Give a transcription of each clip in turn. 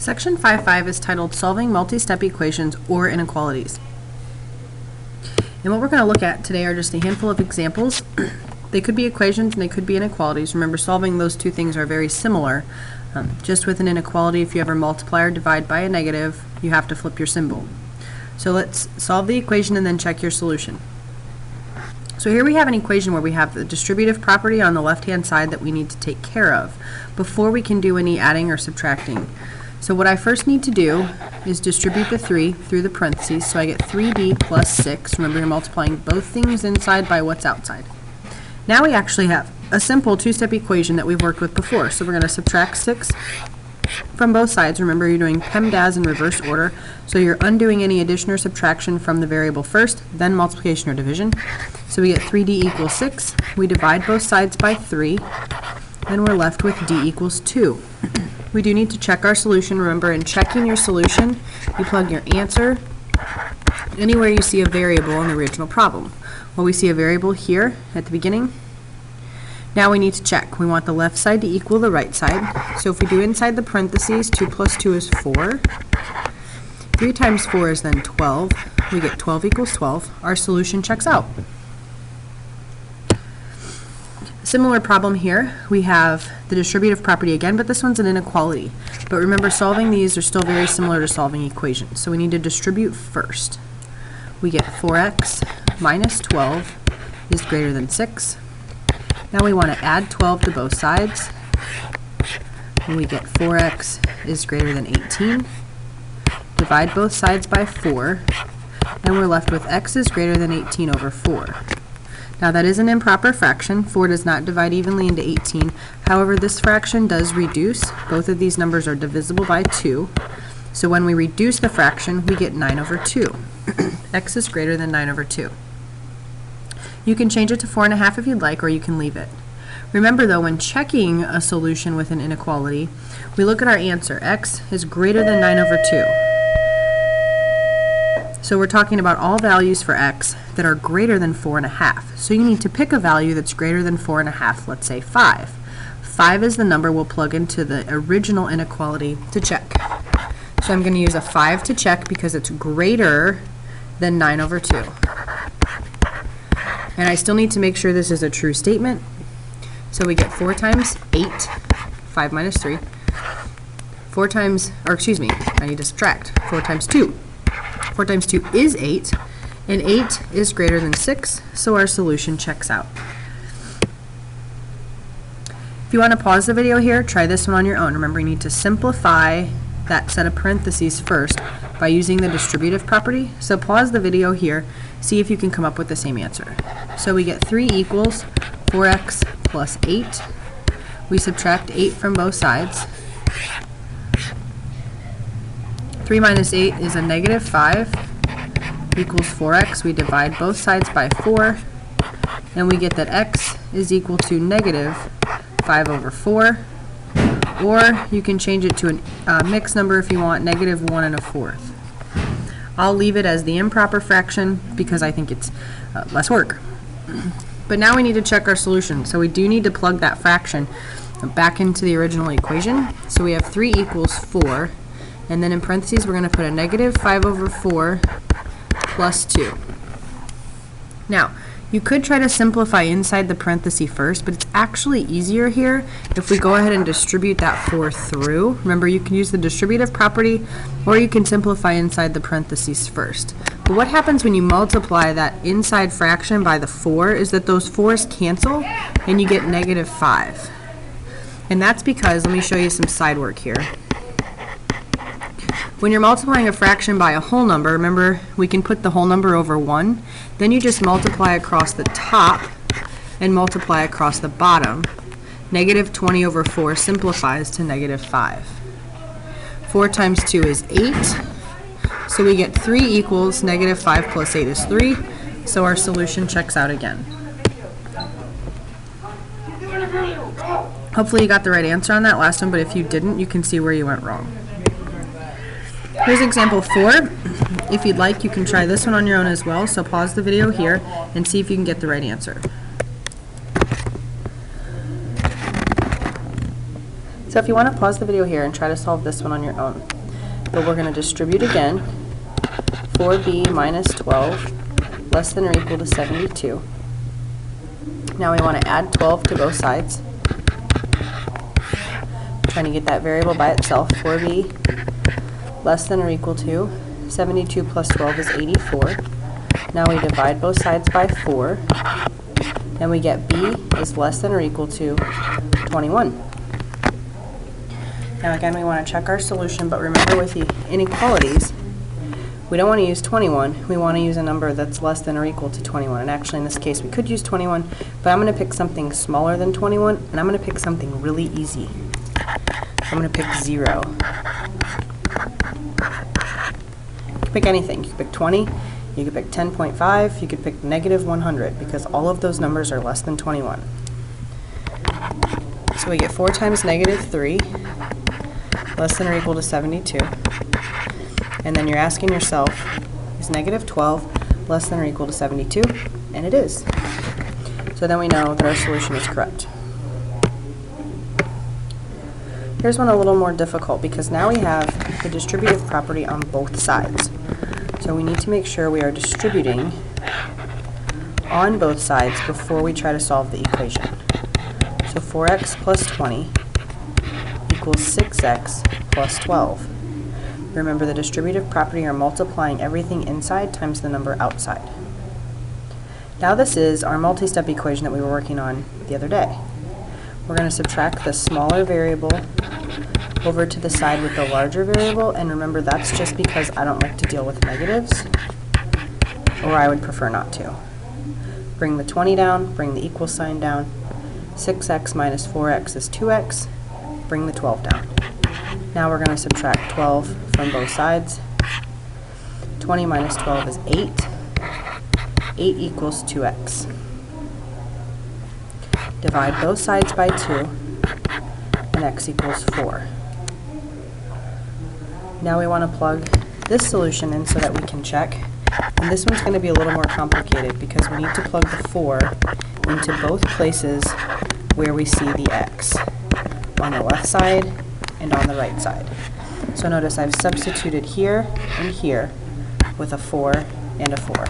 Section 5.5 is titled Solving Multi-Step Equations or Inequalities. And what we're going to look at today are just a handful of examples. They could be equations and they could be inequalities. Remember, solving those two things are very similar. Just with an inequality, if you ever multiply or divide by a negative, you have to flip your symbol. So let's solve the equation and then check your solution. So here we have an equation where we have the distributive property on the left-hand side that we need to take care of before we can do any adding or subtracting. So what I first need to do is distribute the 3 through the parentheses, so I get 3d plus 6. Remember, you're multiplying both things inside by what's outside. Now we actually have a simple two-step equation that we've worked with before. So we're going to subtract 6 from both sides. Remember, you're doing PEMDAS in reverse order, so you're undoing any addition or subtraction from the variable first, then multiplication or division. So we get 3d equals 6. We divide both sides by 3, and we're left with d equals 2. We do need to check our solution. Remember, in checking your solution, you plug your answer anywhere you see a variable in the original problem. Well, we see a variable here at the beginning. Now we need to check. We want the left side to equal the right side. So if we do inside the parentheses, 2 plus 2 is 4. 3 times 4 is then 12. We get 12 equals 12. Our solution checks out. Similar problem here. We have the distributive property again, but this one's an inequality. But remember, solving these are still very similar to solving equations. So we need to distribute first. We get 4x minus 12 is greater than 6. Now we want to add 12 to both sides. And we get 4x is greater than 18. Divide both sides by 4. And we're left with x is greater than 18 over 4. Now that is an improper fraction. 4 does not divide evenly into 18. However, this fraction does reduce. Both of these numbers are divisible by 2. So when we reduce the fraction, we get 9 over 2. X is greater than 9 over 2. You can change it to 4.5 if you'd like, or you can leave it. Remember though, when checking a solution with an inequality, we look at our answer. X is greater than 9 over 2. So we're talking about all values for x that are greater than 4.5. So you need to pick a value that's greater than 4.5, let's say 5. 5 is the number we'll plug into the original inequality to check. So I'm going to use a 5 to check because it's greater than 9 over 2. And I still need to make sure this is a true statement. So we get 4 times 8, 5 minus 3. 4 times, or excuse me, I need to subtract. 4 times 2. 4 times 2 is 8, and 8 is greater than 6, so our solution checks out. If you want to pause the video here, try this one on your own. Remember, you need to simplify that set of parentheses first by using the distributive property. So pause the video here, see if you can come up with the same answer. So we get 3 equals 4x plus 8. We subtract 8 from both sides. 3 minus 8 is a negative 5 equals 4x. We divide both sides by 4, and we get that x is equal to negative 5 over 4. Or you can change it to a mixed number if you want, negative 1 1/4. I'll leave it as the improper fraction because I think it's less work. But now we need to check our solution. So we do need to plug that fraction back into the original equation. So we have 3 equals 4. And then in parentheses, we're going to put a negative 5 over 4 plus 2. Now, you could try to simplify inside the parenthesis first, but it's actually easier here if we go ahead and distribute that 4 through. Remember, you can use the distributive property, or you can simplify inside the parentheses first. But what happens when you multiply that inside fraction by the 4 is that those 4's cancel, and you get negative 5. And that's because, let me show you some side work here. When you're multiplying a fraction by a whole number, remember, we can put the whole number over 1. Then you just multiply across the top and multiply across the bottom. Negative 20 over 4 simplifies to negative 5. 4 times 2 is 8. So we get 3 equals negative 5 plus 8 is 3. So our solution checks out again. Hopefully you got the right answer on that last one, but if you didn't, you can see where you went wrong. Here's example 4. If you'd like, you can try this one on your own as well, so pause the video here and see if you can get the right answer. So if you want to pause the video here and try to solve this one on your own. But we're going to distribute again. 4b minus 12 less than or equal to 72. Now we want to add 12 to both sides. Trying to get that variable by itself. 4b less than or equal to 72 plus 12 is 84. Now we divide both sides by 4. And we get b is less than or equal to 21. Now again, we want to check our solution, but remember with the inequalities, we don't want to use 21. We want to use a number that's less than or equal to 21. And actually in this case we could use 21, but I'm going to pick something smaller than 21, and I'm going to pick something really easy. I'm going to pick 0. You can pick anything. You can pick 20, you could pick 10.5, you could pick negative 100, because all of those numbers are less than 21. So we get 4 times negative 3, less than or equal to 72. And then you're asking yourself, is negative 12 less than or equal to 72? And it is. So then we know that our solution is correct. Here's one a little more difficult, because now we have the distributive property on both sides. So we need to make sure we are distributing on both sides before we try to solve the equation. So 4x plus 20 equals 6x plus 12. Remember, the distributive property are multiplying everything inside times the number outside. Now this is our multi-step equation that we were working on the other day. We're going to subtract the smaller variable over to the side with the larger variable, and remember that's just because I don't like to deal with negatives, or I would prefer not to. Bring the 20 down, bring the equal sign down. 6x minus 4x is 2x. Bring the 12 down. Now we're going to subtract 12 from both sides. 20 minus 12 is 8. 8 equals 2x. Divide both sides by 2, and x equals 4. Now we want to plug this solution in so that we can check. And this one's going to be a little more complicated because we need to plug the 4 into both places where we see the x, on the left side and on the right side. So notice I've substituted here and here with a 4 and a 4.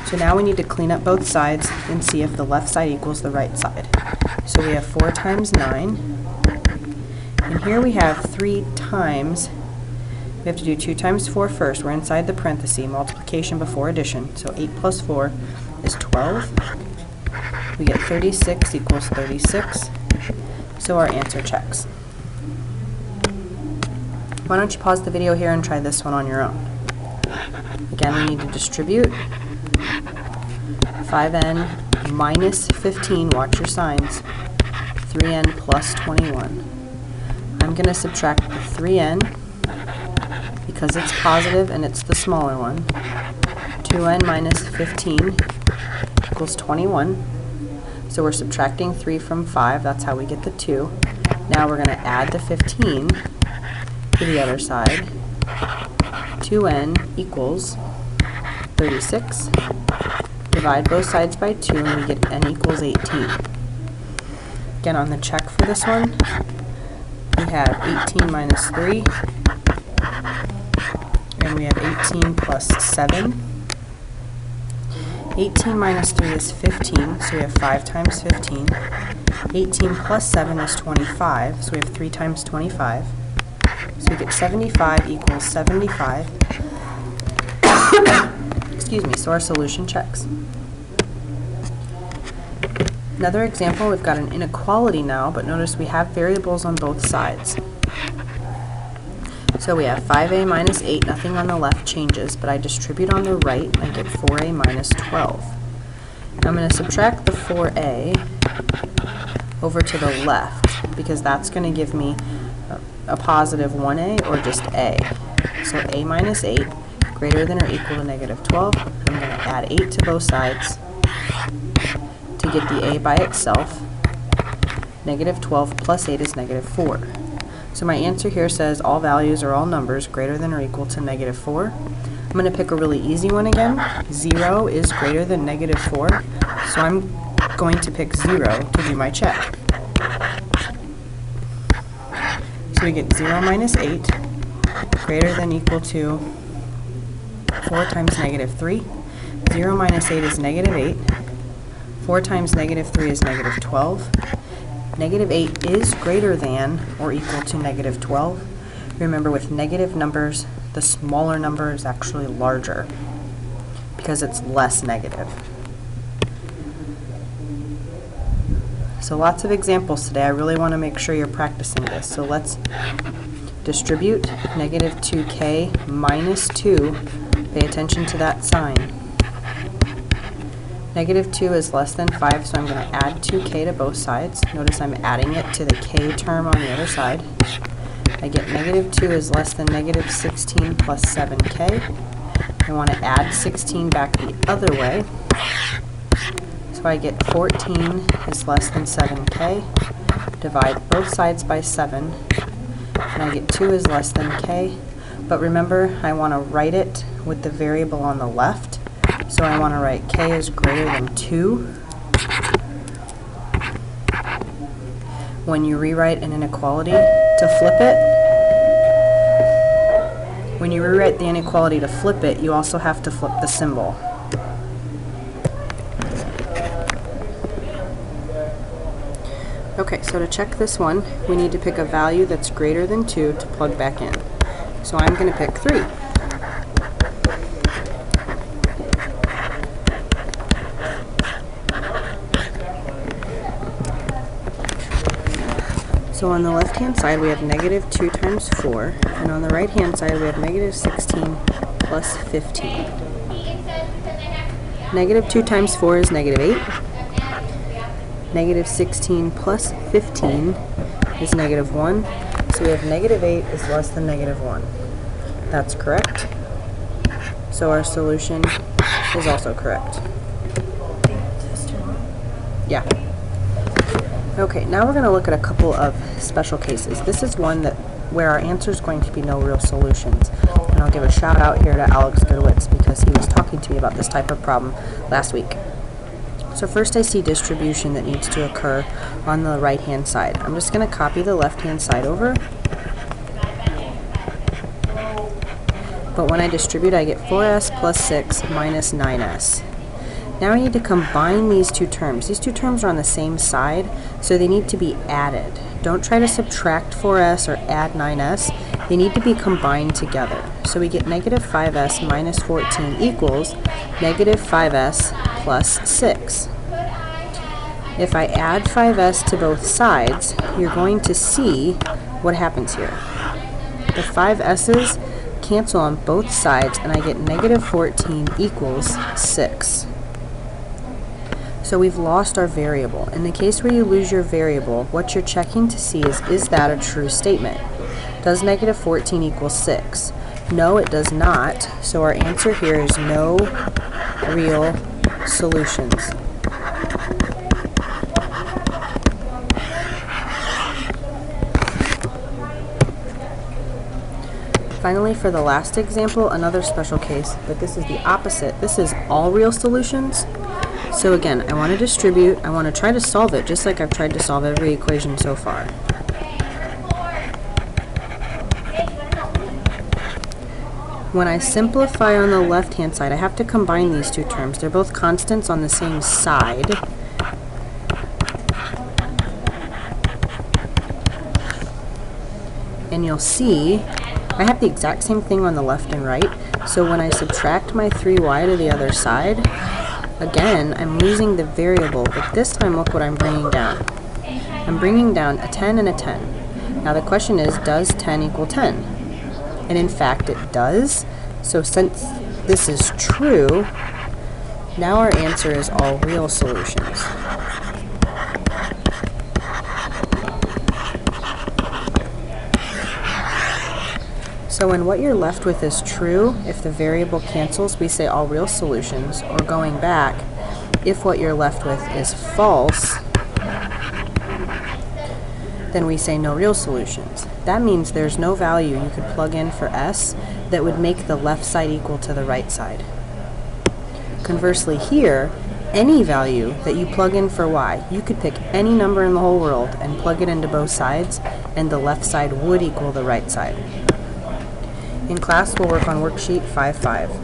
So now we need to clean up both sides and see if the left side equals the right side. So we have 4 times 9. And here we have 3 times. We have to do 2 times 4 first. We're inside the parenthesis, multiplication before addition. So 8 plus 4 is 12. We get 36 equals 36. So our answer checks. Why don't you pause the video here and try this one on your own. Again, we need to distribute 5n minus 15, watch your signs, 3n plus 21. I'm going to subtract the 3n because it's positive and it's the smaller one. 2n minus 15 equals 21. So we're subtracting 3 from 5, that's how we get the 2. Now we're going to add the 15 to the other side. 2n equals 36. Divide both sides by 2 and we get n equals 18. Again, on the check for this one, we have 18 minus 3, and we have 18 plus 7. 18 minus 3 is 15, so we have 5 times 15. 18 plus 7 is 25, so we have 3 times 25. So we get 75 equals 75. Excuse me, so our solution checks. Another example, we've got an inequality now, but notice we have variables on both sides. So we have 5a minus 8, nothing on the left changes, but I distribute on the right, and I get 4a minus 12. I'm going to subtract the 4a over to the left, because that's going to give me a positive 1a or just a. So a minus 8 greater than or equal to negative 12. I'm going to add 8 to both sides to get the a by itself. Negative 12 plus 8 is negative 4. So my answer here says all values or all numbers greater than or equal to negative 4. I'm going to pick a really easy one again. 0 is greater than negative 4, so I'm going to pick 0 to do my check. So we get 0 minus 8 greater than equal to 4 times negative 3. 0 minus 8 is negative 8. 4 times negative 3 is negative 12. Negative 8 is greater than or equal to negative 12. Remember, with negative numbers, the smaller number is actually larger because it's less negative. So lots of examples today. I really want to make sure you're practicing this. So let's distribute negative 2k minus 2. Pay attention to that sign. Negative 2 is less than 5, so I'm going to add 2k to both sides. Notice I'm adding it to the k term on the other side. I get negative 2 is less than negative 16 plus 7k. I want to add 16 back the other way. So I get 14 is less than 7k. Divide both sides by 7. And I get 2 is less than k. But remember, I want to write it with the variable on the left. So I want to write k is greater than 2. When you rewrite an inequality to flip it, when you rewrite the inequality to flip it, you also have to flip the symbol. Okay, so to check this one, we need to pick a value that's greater than 2 to plug back in. So I'm going to pick 3. So on the left-hand side, we have negative 2 times 4, and on the right-hand side, we have negative 16 plus 15. Negative 2 times 4 is negative 8. Negative 16 plus 15 is negative 1. So we have negative 8 is less than negative 1. That's correct. So our solution is also correct. Yeah. Okay, now we're going to look at a couple of special cases. This is one where our answer is going to be no real solutions. And I'll give a shout out here to Alex Goodwitz because he was talking to me about this type of problem last week. So first I see distribution that needs to occur on the right-hand side. I'm just going to copy the left-hand side over. But when I distribute, I get 4s plus 6 minus 9s. Now I need to combine these two terms. These two terms are on the same side, so they need to be added. Don't try to subtract 4s or add 9s. They need to be combined together. So we get negative 5s minus 14 equals negative 5s plus 6. If I add 5s to both sides, you're going to see what happens here. The 5s's cancel on both sides, and I get negative 14 equals 6. So we've lost our variable. In the case where you lose your variable, what you're checking to see is that a true statement? Does negative 14 equal 6? No, it does not. So our answer here is no real solutions. Finally, for the last example, another special case, but this is the opposite. This is all real solutions. So again, I want to distribute, I want to try to solve it just like I've tried to solve every equation so far. When I simplify on the left-hand side, I have to combine these two terms. They're both constants on the same side. And you'll see I have the exact same thing on the left and right. So when I subtract my 3y to the other side, again, I'm losing the variable, but this time look what I'm bringing down. I'm bringing down a 10 and a 10. Now the question is, does 10 equal 10? And in fact it does. So since this is true, now our answer is all real solutions. So when what you're left with is true, if the variable cancels, we say all real solutions, or going back, if what you're left with is false, then we say no real solutions. That means there's no value you could plug in for s that would make the left side equal to the right side. Conversely here, any value that you plug in for y, you could pick any number in the whole world and plug it into both sides, and the left side would equal the right side. In class, we'll work on worksheet 5.5.